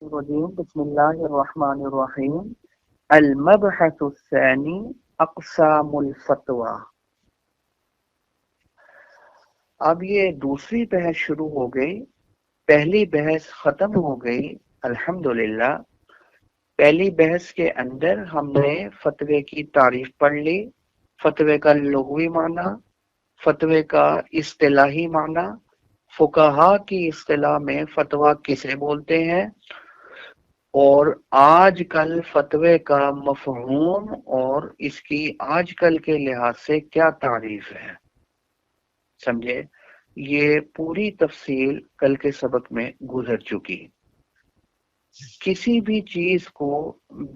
الرجيم بسم الله الرحمن الرحيم المبحث الثاني اقسام الفتوى۔ اب یہ دوسری بحث شروع ہو گئی، پہلی بحث ختم ہو گئی الحمدللہ۔ پہلی بحث کے اندر ہم نے فتوے کی تعریف پڑھ لی، فتوے کا لغوی معنی، فتوے کا اصطلاحی معنی، فقہا کی اصطلاح میں فتویٰ کسے بولتے ہیں، اور آج کل فتوے کا مفہوم اور اس کی آج کل کے لحاظ سے کیا تعریف ہے، سمجھے؟ یہ پوری تفصیل کل کے سبق میں گزر چکی۔ کسی بھی چیز کو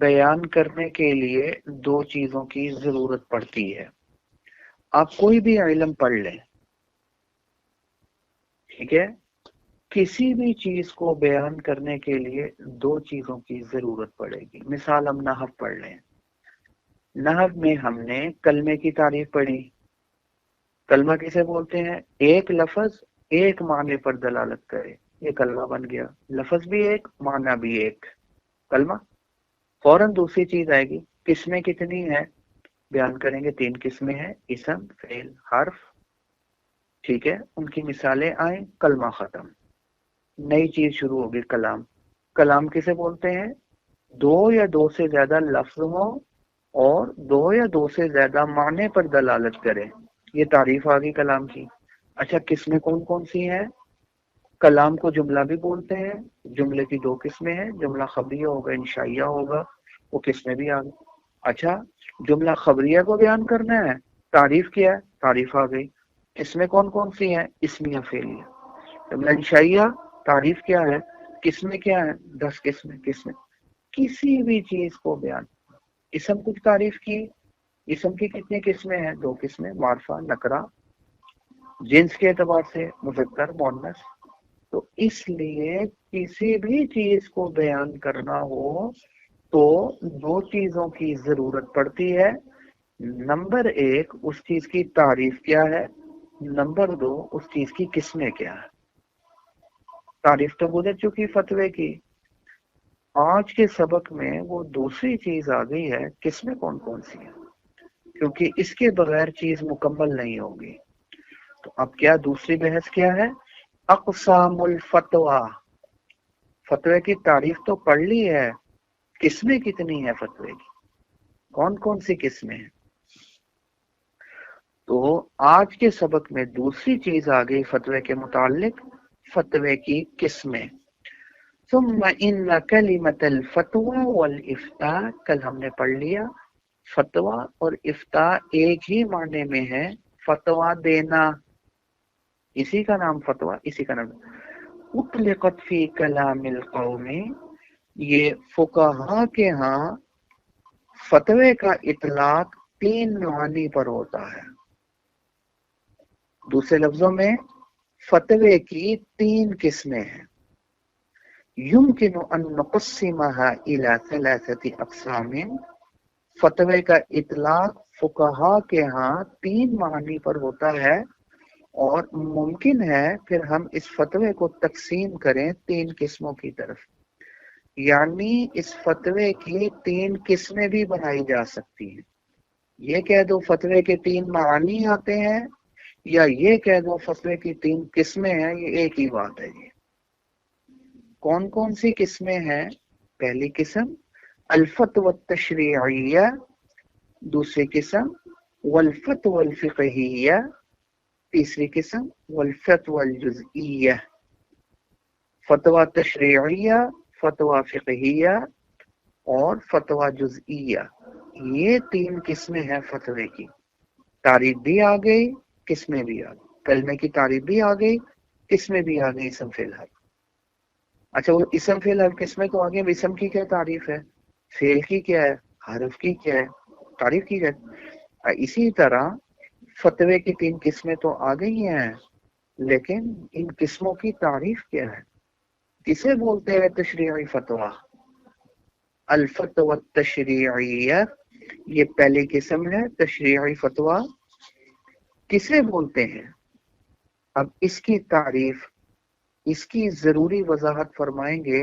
بیان کرنے کے لیے دو چیزوں کی ضرورت پڑتی ہے۔ آپ کوئی بھی علم پڑھ لیں، ٹھیک ہے، کسی بھی چیز کو بیان کرنے کے لیے دو چیزوں کی ضرورت پڑے گی۔ مثال ہم نحو پڑھ لیں، نحو میں ہم نے کلمے کی تعریف پڑھی۔ کلمہ کسے بولتے ہیں؟ ایک لفظ ایک معنی پر دلالت کرے، یہ کلمہ بن گیا۔ لفظ بھی ایک، معنی بھی ایک، کلمہ۔ فوراً دوسری چیز آئے گی، قسمیں کتنی ہیں؟ بیان کریں گے، تین قسمیں ہیں، اسم، فعل، حرف، ٹھیک ہے، ان کی مثالیں آئیں، کلمہ ختم۔ نئی چیز شروع ہوگی، کلام۔ کلام کسے بولتے ہیں؟ دو یا دو سے زیادہ لفظ ہوں اور دو یا دو سے زیادہ معنی پر دلالت کریں، یہ تعریف آ گئی کلام کی۔ اچھا، قسمیں کون کون سی ہیں؟ کلام کو جملہ بھی بولتے ہیں، جملے کی دو قسمیں ہیں، جملہ خبریہ ہوگا، انشائیہ ہوگا، وہ قسمیں بھی آ گئی۔ اچھا، جملہ خبریہ کو بیان کرنا ہے، تعریف کیا ہے، تعریف آ گئی۔ قسمیں کون کون سی ہیں؟ اسمیہ، فعلیہ۔ جملہ انشائیہ، تعریف کیا ہے، قسمیں کیا ہیں؟ 10 قسمیں۔ کسی بھی چیز کو بیان، اسم کچھ تعریف کی، اسم کی کتنی قسمیں ہیں؟ 2 قسمیں، معرفہ، نکرہ، جنس کے اعتبار سے مذکر، مؤنث۔ تو اس لیے کسی بھی چیز کو بیان کرنا ہو تو دو چیزوں کی ضرورت پڑتی ہے۔ نمبر 1، اس چیز کی تعریف کیا ہے، نمبر 2، اس چیز کی قسمیں کیا ہے۔ تعریف تو گزر چکی فتوے کی، آج کے سبق میں وہ دوسری چیز آ گئی ہے، قسمیں کون کون سی ہیں، کیونکہ اس کے بغیر چیز مکمل نہیں ہوگی۔ تو اب کیا دوسری بحث کیا ہے؟ اقسام الفتوہ۔ فتوے کی تعریف تو پڑھ لی ہے، قسمیں کتنی ہیں فتوے کی، کون کون سی قسمیں ہیں؟ تو آج کے سبق میں دوسری چیز آ گئی فتوے کے متعلق، فتوے کی قسمیں۔ ثم ان کلمۃ الفتوى والافتاء، کل ہم نے پڑھ لیا فتویٰ اور افتاء ایک ہی معنی میں ہے، فتویٰ دینا، اسی کا نام فتویٰ، اسی کا نام۔ اطلقت فی کلام القوم، یہ فقہا کے ہاں فتوے کا اطلاق 3 معانی پر ہوتا ہے۔ دوسرے لفظوں میں فتوے کی 3 قسمیں ہیں۔ يمكن ان نقسمها الى 3 اقسام، فتوے کا اطلاق فقہا کے ہاں 3 معنی پر ہوتا ہے، اور ممکن ہے پھر ہم اس فتوے کو تقسیم کریں 3 قسموں کی طرف، یعنی اس فتوے کی 3 قسمیں بھی بنائی جا سکتی ہیں۔ یہ کہہ دو فتوے کے 3 معانی آتے ہیں، یا یہ کہہ دو فتوے کی 3 قسمیں ہیں، یہ ایک ہی بات ہے۔ یہ کون کون سی قسمیں ہیں؟ پہلی قسم الفتوى التشریعیہ، دوسری قسم والفتوى الفقہیہ، تیسری قسم والفتوى الجزئیہ۔ فتویٰ تشریعیہ، فتویٰ فقہیہ اور فتویٰ جزئیہ، یہ 3 قسمیں ہیں فتوے کی۔ تعریف بھی آ گئی، قسمیں بھی آ گئی، کلمے کی تعریف بھی آ گئی، قسمیں بھی آ گئی، اسم فعل حرف۔ اچھا، وہ اسم فعل حرف قسمیں تو آگے، اسم کی کیا تعریف ہے، فعل کی کیا ہے، حرف کی کیا ہے، تعریف کی کیا ہے۔ اسی طرح فتوے کی 3 قسمیں تو آ گئی ہیں، لیکن ان قسموں کی تعریف کیا ہے، کسے بولتے ہیں تشریعی فتویٰ؟ الفتوى التشریعیہ، یہ پہلی قسم ہے تشریعی فتویٰ، کسے بولتے ہیں؟ اب اس کی تعریف، اس کی ضروری وضاحت فرمائیں گے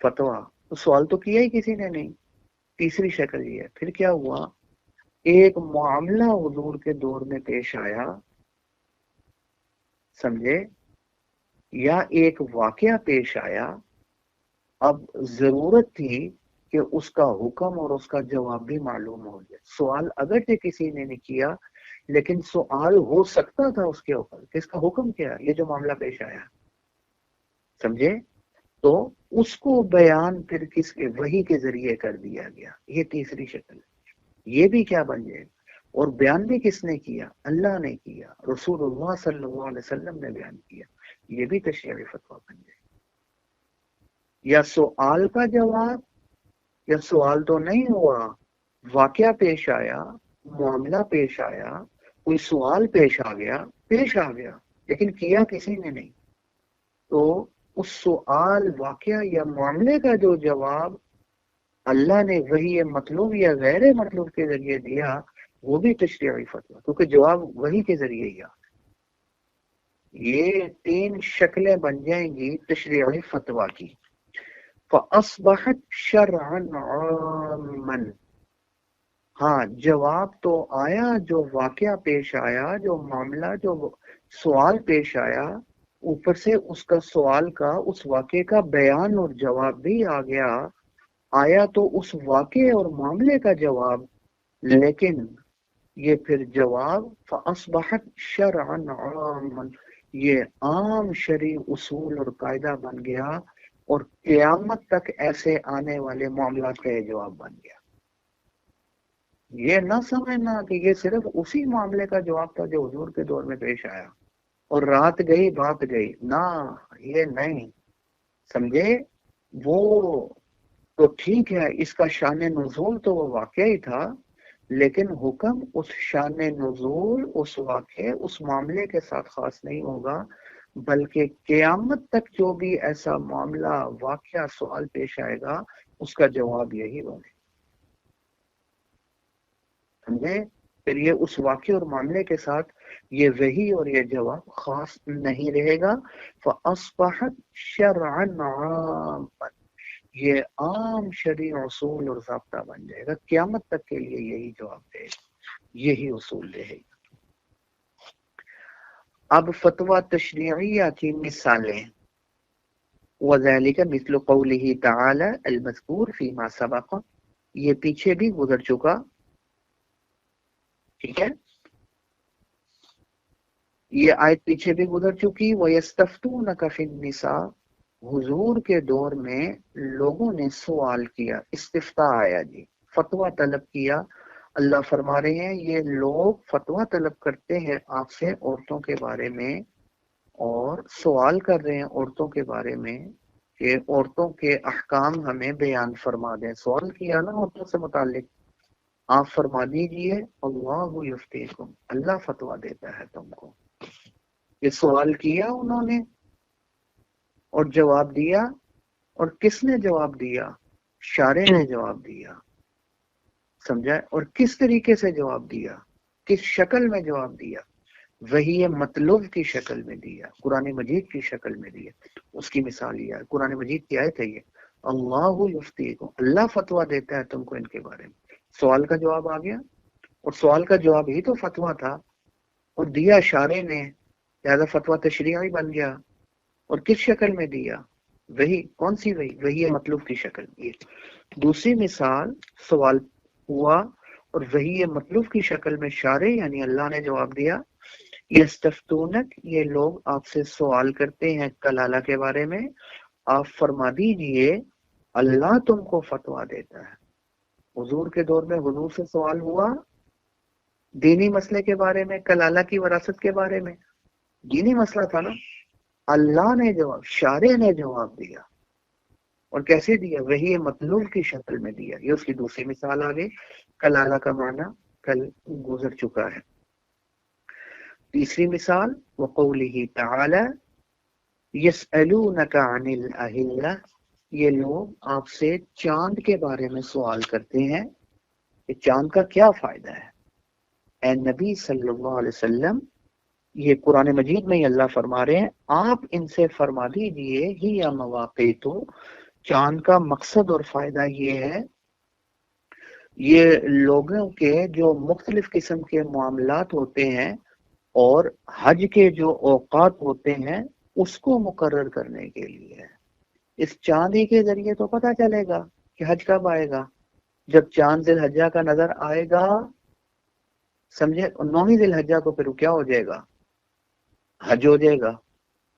فتوا تو سوال تو کیا ہی کسی نے نہیں. تیسری شکل یہ ہے. پھر کیا ہوا, ایک معاملہ حضور کے دور میں پیش آیا, سمجھے, یا ایک واقعہ پیش آیا, اب ضرورت تھی کہ اس کا حکم اور اس کا جواب بھی معلوم ہو جائے. سوال اگرچہ کسی نے نہیں کیا لیکن سوال ہو سکتا تھا اس کے اوپر کہ اس کا حکم کیا, یہ جو معاملہ پیش آیا, سمجھے, تو اس کو بیان پھر کس کے, وحی کے ذریعے کر دیا گیا. یہ تیسری شکل ہے. یہ بھی کیا بن جائے, اور بیان بھی کس نے کیا, اللہ نے کیا, رسول اللہ صلی اللہ علیہ وسلم نے بیان کیا. یہ بھی تشریعی فتویٰ بن جائے. یا سوال کا جواب, یا سوال تو نہیں ہوا, واقعہ پیش آیا, معاملہ پیش آیا, کوئی سوال پیش آ گیا لیکن کیا کسی نے نہیں, تو اس سوال, واقعہ یا معاملے کا جو جواب اللہ نے وہی مطلوب یا غیر مطلوب کے ذریعے دیا, وہ بھی تشریعی فتویٰ, کیونکہ جواب وہی کے ذریعے ہی. یہ تین شکلیں بن جائیں گی تشریعی فتویٰ کی. فَأَصْبَحَتْ شَرْعًا عَامًا, ہاں جواب تو آیا, جو واقعہ پیش آیا, جو معاملہ, جو سوال پیش آیا, اوپر سے اس کا سوال کا, اس واقعے کا بیان اور جواب بھی آ گیا. آیا تو اس واقعے اور معاملے کا جواب, لیکن یہ پھر جواب فَأَصْبَحَتْ شَرْعًا عَامًا, یہ عام شرعی اصول اور قاعدہ بن گیا, اور قیامت تک ایسے آنے والے معاملات کا یہ جواب بن گیا. یہ نہ سمجھنا کہ یہ صرف اسی معاملے کا جواب تھا جو حضور کے دور میں پیش آیا اور رات گئی بات گئی, نہ, یہ نہیں, سمجھے. وہ تو ٹھیک ہے, اس کا شان نزول تو وہ واقعہ ہی تھا, لیکن حکم اس شان نزول, اس واقعے, اس معاملے کے ساتھ خاص نہیں ہوگا, بلکہ قیامت تک جو بھی ایسا معاملہ, واقعہ, سوال پیش آئے گا, اس کا جواب یہی بنے. سمجھے. پھر یہ اس واقعے اور معاملے کے ساتھ یہ وحی اور یہ جواب خاص نہیں رہے گا. فَأَصْبَحَتْ شَرْعًا عَامًا, یہ عام شرعی اصول اور ضابطہ بن جائے گا, قیامت تک کے لیے یہی جواب دے گا, یہی اصول رہے گا. اب فتویٰ تشریعیہ کی مثالیں, وَذَلِكَ مِثْلُ قَوْلِهِ تَعَالَى الْمَذْكُورِ فِي مَا سَبَقَ, یہ پیچھے بھی گزر چکا, ٹھیک ہے, یہ آیت پیچھے بھی گزر چکی. وَيَسْتَفْتُونَكَ فِي النِّسَاءِ, حضور کے دور میں لوگوں نے سوال کیا, استفتاء آیا جی, فتویٰ طلب کیا. اللہ فرما رہے ہیں یہ لوگ فتویٰ طلب کرتے ہیں آپ سے عورتوں کے بارے میں, اور سوال کر رہے ہیں عورتوں کے بارے میں کہ عورتوں کے احکام ہمیں بیان فرما دیں. سوال کیا نا عورتوں سے متعلق, آپ فرما دیجئے اللہ یفتیکم, اللہ فتویٰ دیتا ہے تم کو. یہ سوال کیا انہوں نے اور جواب دیا, اور کس نے جواب دیا, شارع نے جواب دیا, سمجھا, اور کس طریقے سے جواب دیا, کس شکل میں جواب دیا, وہی مطلوب کی شکل میں دیا, قرآن مجید کی شکل میں دیا. اس کی مثال یہ ہے, قرآن مجید کی آیت ہے یہ, اللہ یفتیکم, اللہ فتویٰ دیتا ہے تم کو ان کے بارے میں. سوال کا جواب آ گیا, اور سوال کا جواب ہی تو فتویٰ تھا, اور دیا شارع نے, لہذا فتویٰ تشریعی بن گیا. اور کس شکل میں دیا, وہی, کون سی وہی, وہی مطلوب کی شکل. یہ دوسری مثال, سوال ہوا اور وہی مطلوب کی شکل میں شارع یعنی اللہ نے جواب دیا. یستفتونک, یہ لوگ آپ سے سوال کرتے ہیں کلالہ کے بارے میں, آپ فرما دیجئے اللہ تم کو فتویٰ دیتا ہے. حضور کے دور میں حضور سے سوال ہوا دینی مسئلے کے بارے میں, کلالہ کی وراثت کے بارے میں, دینی مسئلہ تھا نا, اللہ نے جواب, شارع نے جواب دیا, اور کیسے دیا, وہی مطلوب کی شکل میں دیا. یہ اس کی دوسری مثال آگے, کلالہ کا معنی کل گزر چکا ہے. تیسری مثال, وقوله تعالی یسألونک عن الأہلہ, یہ لوگ آپ سے چاند کے بارے میں سوال کرتے ہیں کہ چاند کا کیا فائدہ ہے. اے نبی صلی اللہ علیہ وسلم, یہ قرآن مجید میں ہی اللہ فرما رہے ہیں, آپ ان سے فرما دیجئے ہی یا مواقع تو, چاند کا مقصد اور فائدہ یہ ہے، یہ لوگوں کے جو مختلف قسم کے معاملات ہوتے ہیں اور حج کے جو اوقات ہوتے ہیں اس کو مقرر کرنے کے لیے ہے۔ اس چاند ہی کے ذریعے تو پتہ چلے گا کہ حج کب آئے گا۔ جب چاند ذی الحجہ کا نظر آئے گا، سمجھے، 9 ذی الحجہ کو پھر کیا ہو جائے گا؟ حج ہو جائے گا۔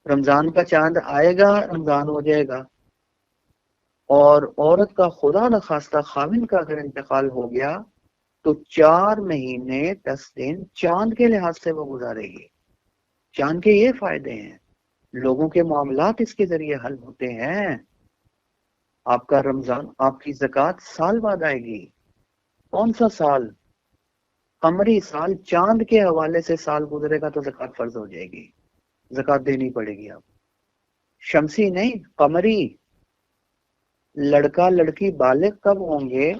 رمضان کا چاند آئے گا، رمضان ہو جائے گا۔ اور عورت کا خدا نخواستہ خاوند کا اگر انتقال ہو گیا تو 4 مہینے 10 دن چاند کے لحاظ سے وہ گزارے گی۔ چاند کے یہ فائدے ہیں، لوگوں کے معاملات اس کے ذریعے حل ہوتے ہیں۔ آپ کا رمضان، آپ کی زکوٰۃ سال بعد آئے گی۔ کون سا سال؟ قمری سال۔ چاند کے حوالے سے سال گزرے گا تو زکوٰۃ فرض ہو جائے گی، زکوٰۃ دینی پڑے گی آپ۔ شمسی نہیں، قمری۔ لڑکا لڑکی بالغ کب ہوں گے؟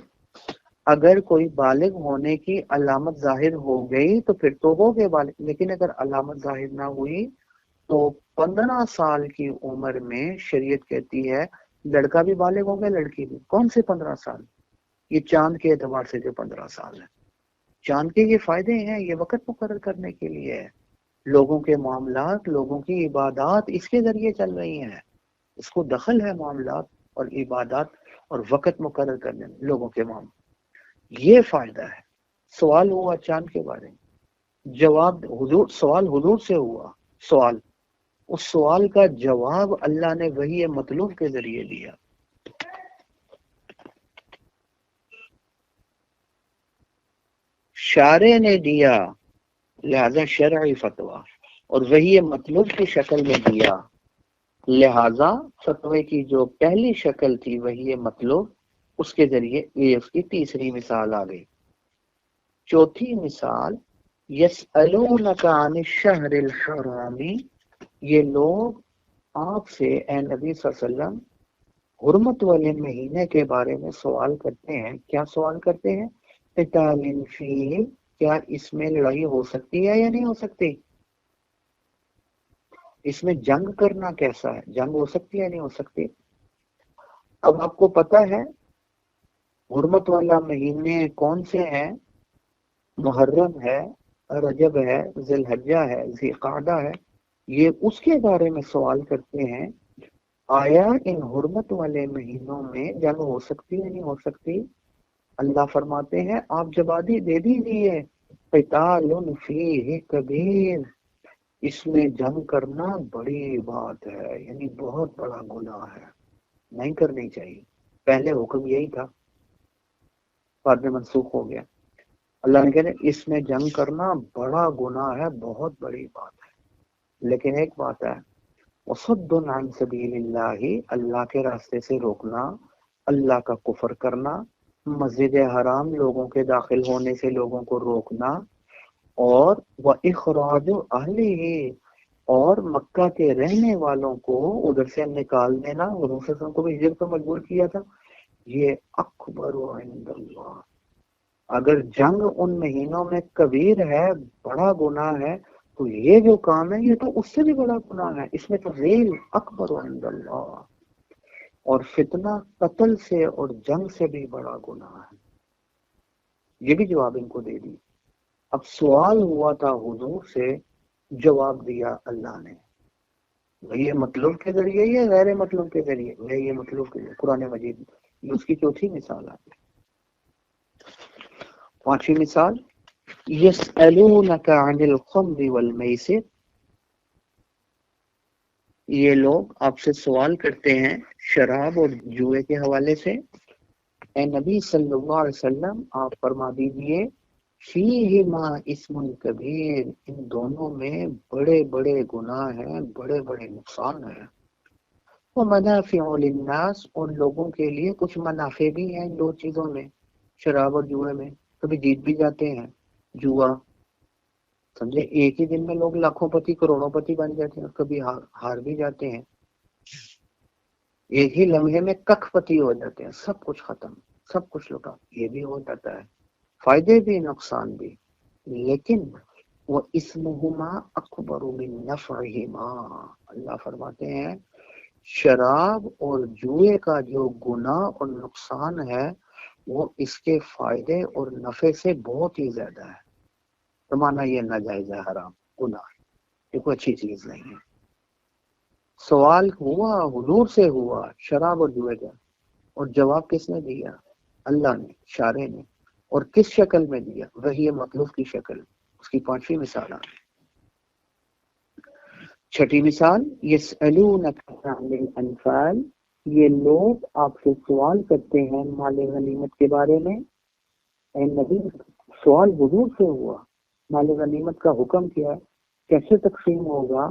اگر کوئی بالغ ہونے کی علامت ظاہر ہو گئی تو پھر تو ہو گئے بالغ، لیکن اگر علامت ظاہر نہ ہوئی تو 15 سال کی عمر میں شریعت کہتی ہے لڑکا بھی بالغ ہو گیا، لڑکی بھی۔ کون سے 15 سال؟ یہ چاند کے اعتبار سے جو 15 سال ہے۔ چاند کے یہ فائدے ہیں، یہ وقت مقرر کرنے کے لیے ہے۔ لوگوں کے معاملات، لوگوں کی عبادات اس کے ذریعے چل رہی ہیں۔ اس کو دخل ہے معاملات اور عبادات اور وقت مقرر کرنے میں لوگوں کے معاملات، یہ فائدہ ہے۔ سوال ہوا چاند کے بارے میں، جواب سوال حضور سے ہوا۔ سوال، اس سوال کا جواب اللہ نے وحی مطلوب کے ذریعے دیا۔ شارع نے دیا، لہذا شرعی فتویٰ، اور وحی مطلوب کی شکل میں دیا، لہذا فتوے کی جو پہلی شکل تھی وحی مطلوب، اس کے ذریعے یہ اس کی تیسری مثال آ گئی۔ چوتھی مثال، یسألونک عن الشہر الحرام، یہ لوگ آپ سے اے نبی صلی اللہ علیہ وسلم حرمت والے مہینے کے بارے میں سوال کرتے ہیں۔ کیا سوال کرتے ہیں؟ قتال فیہ، کیا اس میں لڑائی ہو سکتی ہے یا نہیں ہو سکتی؟ اس میں جنگ کرنا کیسا ہے؟ جنگ ہو سکتی ہے یا نہیں ہو سکتی؟ اب آپ کو پتہ ہے حرمت والا مہینے کون سے ہیں؟ محرم ہے، رجب ہے، ذی الحجہ ہے، ذی قعدہ ہے۔ یہ اس کے بارے میں سوال کرتے ہیں آیا ان حرمت والے مہینوں میں جنگ ہو سکتی ہے نہیں ہو سکتی؟ اللہ فرماتے ہیں آپ جوابی دے دیجیے، قتال فیہ کبیر، اس میں جنگ کرنا بڑی بات ہے، یعنی بہت بڑا گناہ ہے، نہیں کرنی چاہیے۔ پہلے حکم یہی تھا، بعد میں منسوخ ہو گیا۔ اللہ نے کہا اس میں جنگ کرنا بڑا گناہ ہے، بہت بڑی بات ہے، لیکن ایک بات ہے، وصد عن سبیل اللہ، اللہ کے راستے سے روکنا، اللہ کا کفر کرنا، مسجد حرام لوگوں کے داخل ہونے سے لوگوں کو روکنا، اور وَإِخْرَاجُ أَهْلِهِ، اور مکہ کے رہنے والوں کو ادھر سے نکال دینا، حضور صلی اللہ علیہ وسلم کو بھی ہجرت پر مجبور کیا تھا۔ یہ اکبر عند اللہ، اگر جنگ ان مہینوں میں کبیر ہے، بڑا گناہ ہے، تو یہ جو کام ہے یہ تو اس سے بھی بڑا گناہ ہے، اس میں تو ریل اکبر عند اللہ، اور فتنہ قتل سے اور جنگ سے بھی بڑا گناہ ہے۔ یہ بھی جواب ان کو دے دی۔ اب سوال ہوا تھا حضور سے، جواب دیا اللہ نے، یہ مطلوب کے ذریعے یا غیر مطلوب کے ذریعے؟ یہ مطلوب کے ذریعے، قرآن مجید میں۔ اس کی چوتھی مثال آتی ہے۔ پانچویں مثال، یسألونک عن الخمر والمیسر، یہ لوگ آپ سے سوال کرتے ہیں شراب اور جوئے کے حوالے سے۔ اے نبی صلی اللہ علیہ وسلم آپ فرما دیجئے فیہما اسم کبیر، ان دونوں میں بڑے بڑے گناہ ہیں، بڑے بڑے نقصان ہیں۔ ومنافع للناس، اور لوگوں کے لیے کچھ منافع بھی ہیں ان دو چیزوں میں، شراب اور جوئے میں۔ کبھی جیت بھی جاتے ہیں، جوا سمجھے، ایک ہی دن میں لوگ لاکھوں پتی کروڑوں پتی بن جاتے ہیں، اور کبھی ہار بھی جاتے ہیں، ایک ہی لمحے میں ککھ پتی ہو جاتے ہیں، سب کچھ ختم، سب کچھ لٹا، یہ بھی ہو جاتا ہے، فائدے بھی نقصان بھی۔ لیکن وہ اسمہما اکبر من نفعہما، اللہ فرماتے ہیں شراب اور جوئے کا جو گناہ اور نقصان ہے وہ اس کے فائدے اور نفع سے بہت ہی زیادہ ہے. تو مانا یہ ناجائز ہے، حرام گناہ، یہ کوئی اچھی چیز نہیں ہے. سوال ہوا حضور سے ہوا شراب اور جوئے کا، اور جواب کس نے دیا؟ اللہ نے، شارع نے. اور کس شکل میں دیا؟ وہی مطلوب کی شکل. اس کی 5ویں مثال آ گئی. چھٹی مثال، یسألونک عن الانفال، یہ لوگ آپ سے سوال کرتے ہیں مال غنیمت کے بارے میں. اے نبی، سوال حضور سے ہوا مال غنیمت کا حکم کیا، کیسے تقسیم ہوگا؟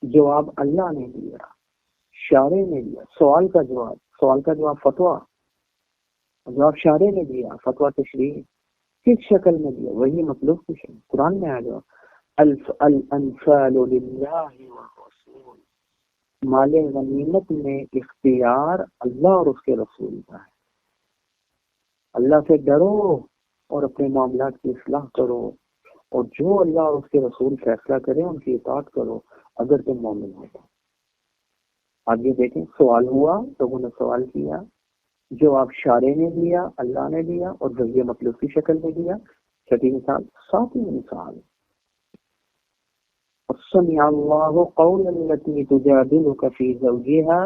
جواب اللہ نے دیا، شارع نے دیا. سوال کا جواب فتویٰ، جواب شارع نے دیا، فتویٰ تشریح. کس شکل میں دیا؟ وہی مطلوب کی شکل. قرآن میں آ جاؤ، الانفال للہ والرسول، مال غنیمت میں اختیار اللہ اور اس کے رسول کا ہے. اللہ سے ڈرو اور اپنے معاملات کی اصلاح کرو، اور جو اللہ اور اس کے رسول فیصلہ کرے ان کی اطاعت کرو اگر تم مومن ہو. آگے دیکھیں، سوال ہوا، لوگوں نے سوال کیا، جواب شارع نے دیا، اللہ نے دیا، اور ذریعہ مطلوب کی شکل میں دیا. چھٹی مثال. 7ویں مثال، سمع اللہ قول التي تجادلك في زوجها،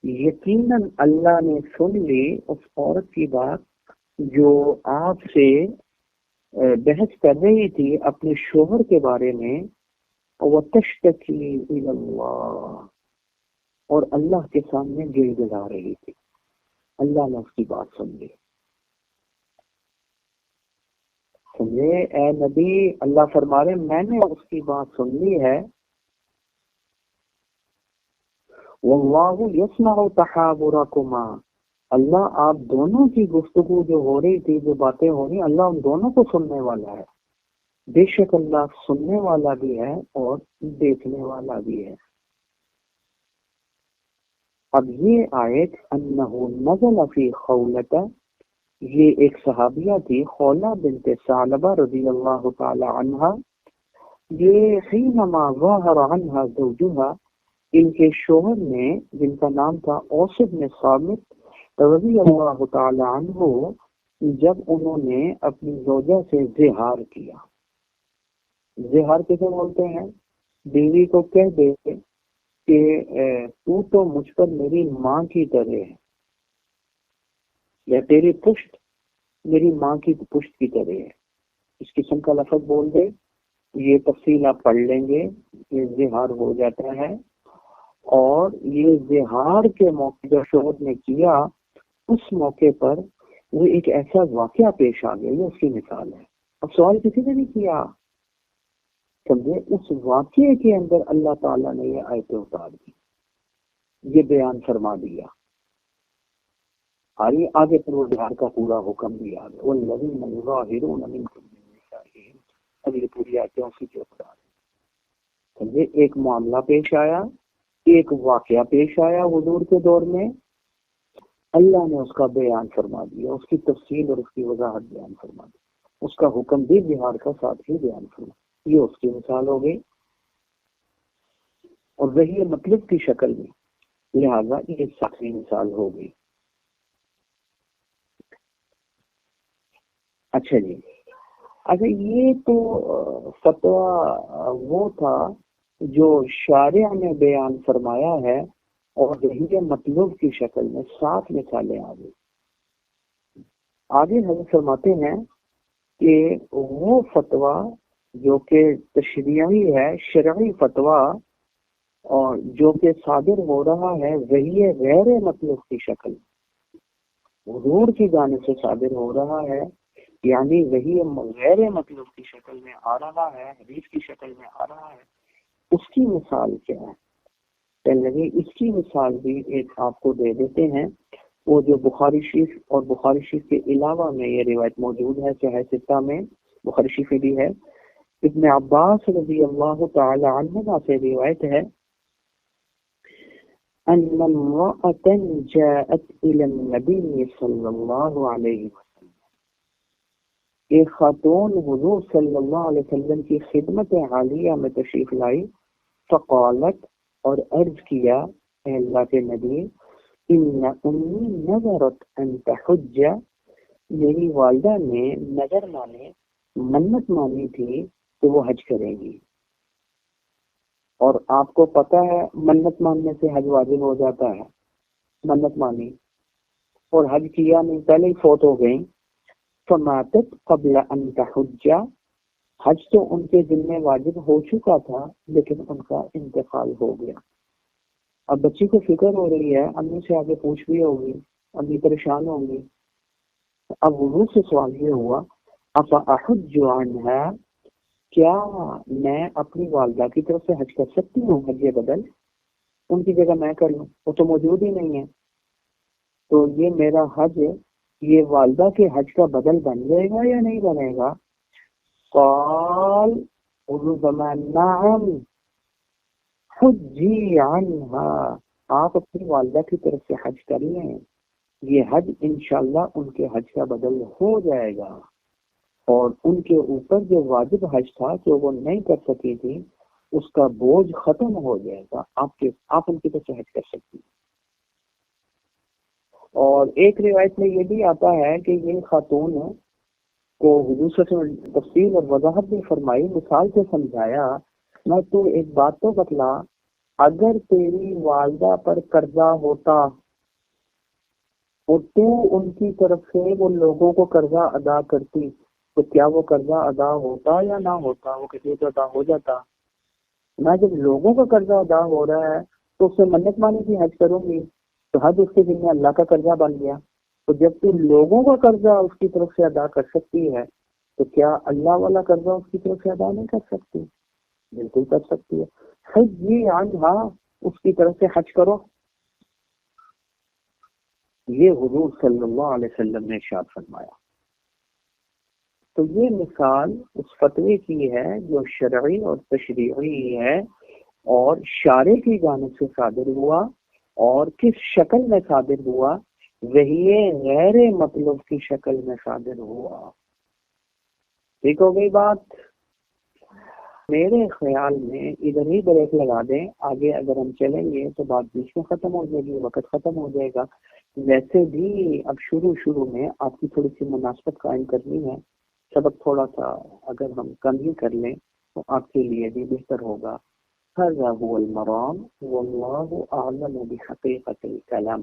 یقیناً اللہ نے سن لی اس عورت کی بات جو آپ سے بحث کر رہی تھی اپنے شوہر کے بارے میں. وتشتکی الی اللہ، اور اللہ کے سامنے گر گڑا رہی تھی. اللہ نے اس کی بات سن لی. سمجھے اے نبی، اللہ فرما رہے میں نے اس کی بات سن لی ہے. واللہ یسمع تحاورکما، اللہ آپ دونوں کی گفتگو جو ہو رہی تھی، جو باتیں ہو رہی، اللہ ان دونوں کو سننے والا ہے. بے شک اللہ سننے والا بھی ہے اور دیکھنے والا بھی ہے. اب یہ آیت انہ نزل فی خولۃ، یہ ایک صحابیہ تھی خولہ بنت ثعلبہ رضی اللہ تعالی عنہا. یہ حینما ظاہر عنہا زوجہا، ان کے شوہر نے جن کا نام تھا اوس بن صامت رضی اللہ تعالی عنہ، جب انہوں نے اپنی زوجہ سے زہار کیا. زہار کسے بولتے ہیں؟ بیوی کو کہہ دے کہ تو مجھ پر میری ماں کی طرح ہے، یا تیری پشت میری ماں کی پشت کی طرح ہے. اس قسم کا لفظ بول دے، یہ تفصیل آپ پڑھ لیں گے، یہ زہار ہو جاتا ہے. اور یہ زہار کے موقع جو شوہر نے کیا، اس موقع پر وہ ایک ایسا واقعہ پیش آ گیا، یہ اس کی مثال ہے. اب سوال کسی نے نہیں کیا، سمجھے، اس واقعے کے اندر اللہ تعالیٰ نے یہ آیتیں اتار دی، یہ بیان فرما دیا. آگے پر وہ زہار کا پورا حکم بھی آ گیا. والذین یظاہرون منکم من نسائہم، اب یہ پوری آیتیں اسی کے اوپر آ رہی. سمجھے، ایک معاملہ پیش آیا، ایک واقعہ پیش آیا حضور کے دور میں، اللہ نے اس کا بیان فرما دیا، اس کی تفصیل اور اس کی وضاحت بیان فرما دی، اس کا حکم بھی زہار کا ساتھ ہی بیان فرما. یہ اس کی مثال ہو گئی، اور وہی مطلب کی شکل میں، لہذا یہ 7ویں مثال ہو گئی. اچھا جی، اچھا یہ تو فتویٰ وہ تھا جو شارع نے بیان فرمایا ہے، اور وہی مطلوب کی شکل میں 7 مثالیں آ گئی. آگے ہم فرماتے ہیں کہ وہ فتویٰ جو کہ تشریعی ہے، شرعی فتویٰ، اور جو کہ صادر ہو رہا ہے وہی غیر مطلوب کی شکل، حضور کی جانب سے صادر ہو رہا ہے، یعنی وہی غیر مطلوب کی شکل میں آ رہا ہے، حدیث کی شکل میں آ رہا ہے. اس کی مثال کیا ہے؟ پہلے اس کی مثال بھی ایک آپ کو دے دیتے ہیں. وہ جو بخاری شریف اور بخاری شریف کے علاوہ میں یہ روایت موجود ہے، صحیح ستہ میں، بخاری شریف میں بھی ہے. ابن عباس رضی اللہ تعالی عنہ سے روایت ہے، ان امرأة جاءت الى النبي صلی اللہ علیہ وسلم، ایک خاتون حضور صلی اللہ علیہ وسلم کی خدمت عالیہ میں تشریف لائی، فقالت، اور عرض کیا، اے اللہ کے نبی، ان امی نظرت ان تحج، میری والدہ نے نظر مانے، منت مانی تھی کہ وہ حج کریں گی، اور آپ کو پتہ ہے منت ماننے سے حج واجب ہو جاتا ہے، منت مانی اور حج کیا نہیں، پہلے ہی فوت ہو گئی، فماتت قبل ان تحج، حج تو ان کے ذمہ واجب ہو چکا تھا لیکن ان کا انتقال ہو گیا۔ اب بچی کو فکر ہو رہی ہے، امی سے آگے پوچھ بھی ہوگی، امی پریشان ہوں گی۔ اب حضور سے سوال یہ ہوا، افاحج عنہا، کیا میں اپنی والدہ کی طرف سے حج کر سکتی ہوں، حج بدل، ان کی جگہ میں کر لوں، وہ تو موجود ہی نہیں ہے، تو یہ میرا حج یہ والدہ کے حج کا بدل بن جائے گا یا نہیں بنے گا؟ قال حضور فرمایا، نعم حجی عنہا، آپ اپنی والدہ کی طرف سے حج کر لیں، یہ حج انشاءاللہ ان کے حج کا بدل ہو جائے گا، اور ان کے اوپر جو واجب حج تھا جو وہ نہیں کر سکی تھی اس کا بوجھ ختم ہو جائے گا، آپ ان کی طرف سے حج کر سکتی ہیں۔ اور ایک روایت میں یہ بھی آتا ہے کہ یہ خاتون کو حضور صلی اللہ علیہ وسلم تفصیل اور وضاحت بھی فرمائی، مثال سے سمجھایا، میں تو ایک بات تو بتلا، اگر تیری والدہ پر قرضہ ہوتا اور تو ان کی طرف سے وہ لوگوں کو قرضہ ادا کرتی تو کیا وہ قرضہ ادا ہوتا یا نہ ہوتا؟ وہ کسی کو ادا ہو جاتا نہ۔ جب لوگوں کا قرضہ ادا ہو رہا ہے تو اس سے منت مانی کی حج کروں گی تو حج اس کے ذمہ اللہ کا قرضہ بن گیا، تو جب تو لوگوں کا قرضہ اس کی طرف سے ادا کر سکتی ہے تو کیا اللہ والا قرضہ اس کی طرف سے ادا نہیں کر سکتی؟ بالکل کر سکتی ہے۔ حج عنہا، اس کی طرف سے حج کرو۔ یہ حضور صلی اللہ علیہ وسلم نے ارشاد فرمایا۔ تو یہ مثال اس فتوے کی ہے جو شرعی اور تشریعی ہے، اور شارع کی جانب سے صادر ہوا، اور کس شکل میں صادر ہوا؟ وہی غیر مطلوب کی شکل میں صادر ہوا۔ ٹھیک ہو گئی بات؟ میرے خیال میں ادھر ہی بریک لگا دیں، آگے اگر ہم چلیں گے تو بات بیچ میں ختم ہو جائے گی، وقت ختم ہو جائے گا۔ ویسے بھی اب شروع میں آپ کی تھوڑی سی مناسبت قائم کرنی ہے، سبق تھوڑا سا اگر ہم کم ہی کر لیں تو آپ کے لیے بھی بہتر ہوگا۔ هذا هو المرام والله أعلم بحقيقة الكلام۔